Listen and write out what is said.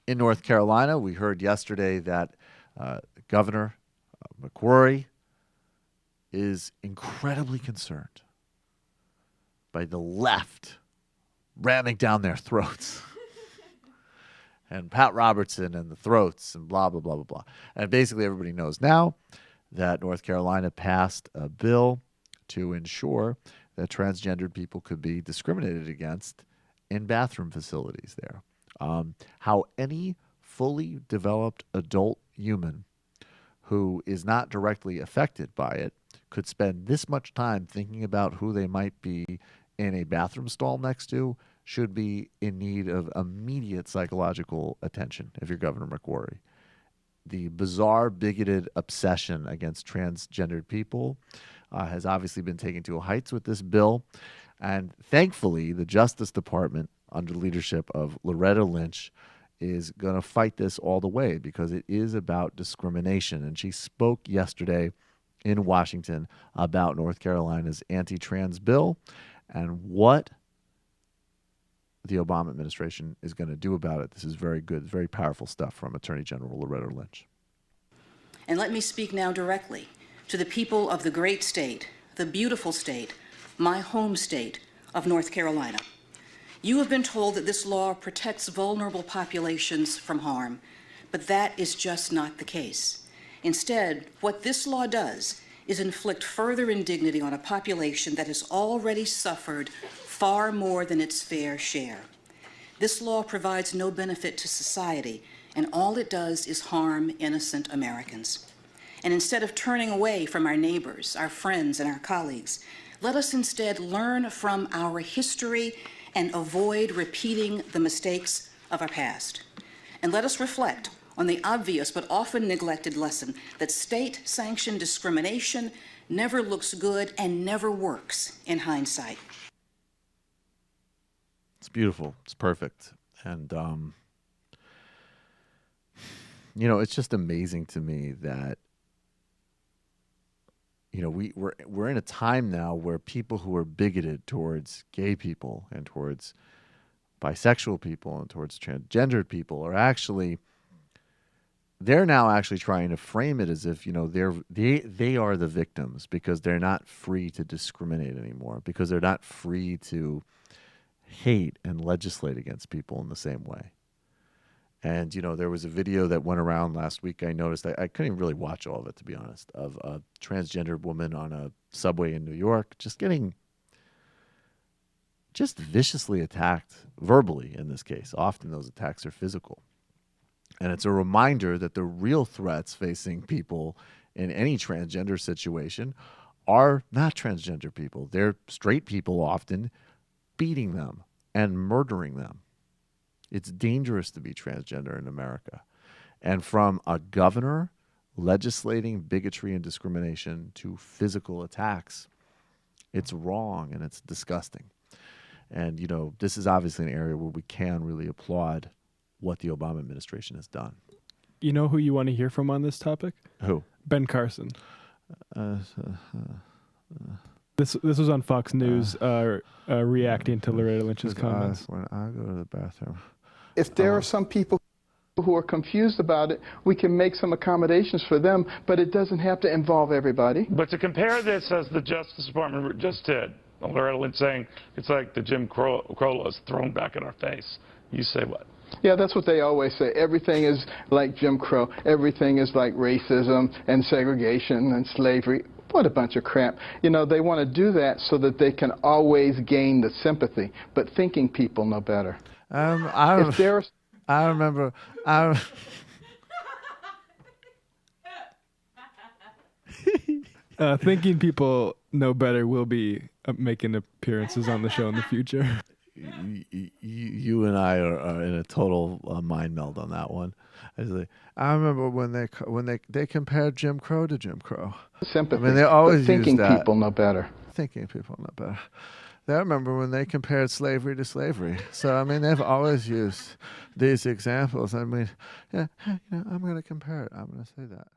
In North Carolina, we heard yesterday that Governor McCrory is incredibly concerned by the left ramming down their throats. And Pat Robertson and the throats and blah, blah, blah, blah, blah. And basically everybody knows now that North Carolina passed a bill to ensure that transgendered people could be discriminated against in bathroom facilities there. How any fully developed adult human who is not directly affected by it could spend this much time thinking about who they might be in a bathroom stall next to should be in need of immediate psychological attention if you're Governor McCrory. The bizarre, bigoted obsession against transgendered people has obviously been taken to heights with this bill. And thankfully, the Justice Department, under the leadership of Loretta Lynch, is going to fight this all the way because it is about discrimination. And she spoke yesterday in Washington about North Carolina's anti-trans bill and what the Obama administration is going to do about it. This is very good, very powerful stuff from Attorney General Loretta Lynch. And let me speak now directly to the people of the great state, the beautiful state, my home state of North Carolina. You have been told that this law protects vulnerable populations from harm, but that is just not the case. Instead, what this law does is inflict further indignity on a population that has already suffered far more than its fair share. This law provides no benefit to society, and all it does is harm innocent Americans. And instead of turning away from our neighbors, our friends, and our colleagues, let us instead learn from our history and avoid repeating the mistakes of our past. And let us reflect on the obvious but often neglected lesson that state-sanctioned discrimination never looks good and never works in hindsight. It's beautiful. It's perfect. And, it's just amazing to me that, we're in a time now where people who are bigoted towards gay people and towards bisexual people and towards transgendered people are they're now actually trying to frame it as if, they are the victims because they're not free to discriminate anymore, because they're not free to hate and legislate against people in the same way. And, there was a video that went around last week. I noticed, I couldn't even really watch all of it, to be honest, of a transgendered woman on a subway in New York just getting viciously attacked verbally in this case. Often those attacks are physical. And it's a reminder that the real threats facing people in any transgender situation are not transgender people. They're straight people often beating them and murdering them. It's dangerous to be transgender in America. And from a governor legislating bigotry and discrimination to physical attacks, it's wrong and it's disgusting. And, this is obviously an area where we can really applaud what the Obama administration has done. You know who you want to hear from on this topic? Who? Ben Carson. This was on Fox News, reacting to Loretta Lynch's comments. When I go to the bathroom. If there are some people who are confused about it, we can make some accommodations for them, but it doesn't have to involve everybody. But to compare this, as the Justice Department just did, Loretta Lynch saying it's like the Jim Crow laws thrown back in our face. You say what? Yeah, that's what they always say. Everything is like Jim Crow. Everything is like racism and segregation and slavery. What a bunch of crap. They want to do that so that they can always gain the sympathy. But thinking people know better. I remember. Thinking people know better will be making appearances on the show in the future. You and I are in a total mind meld on that one. I remember when they compared Jim Crow to Jim Crow. Sympathy. I mean, they always thinking use that. People know better. Thinking people know better. I remember when they compared slavery to slavery. So, I mean, they've always used these examples. I mean, I'm going to compare it. I'm going to say that.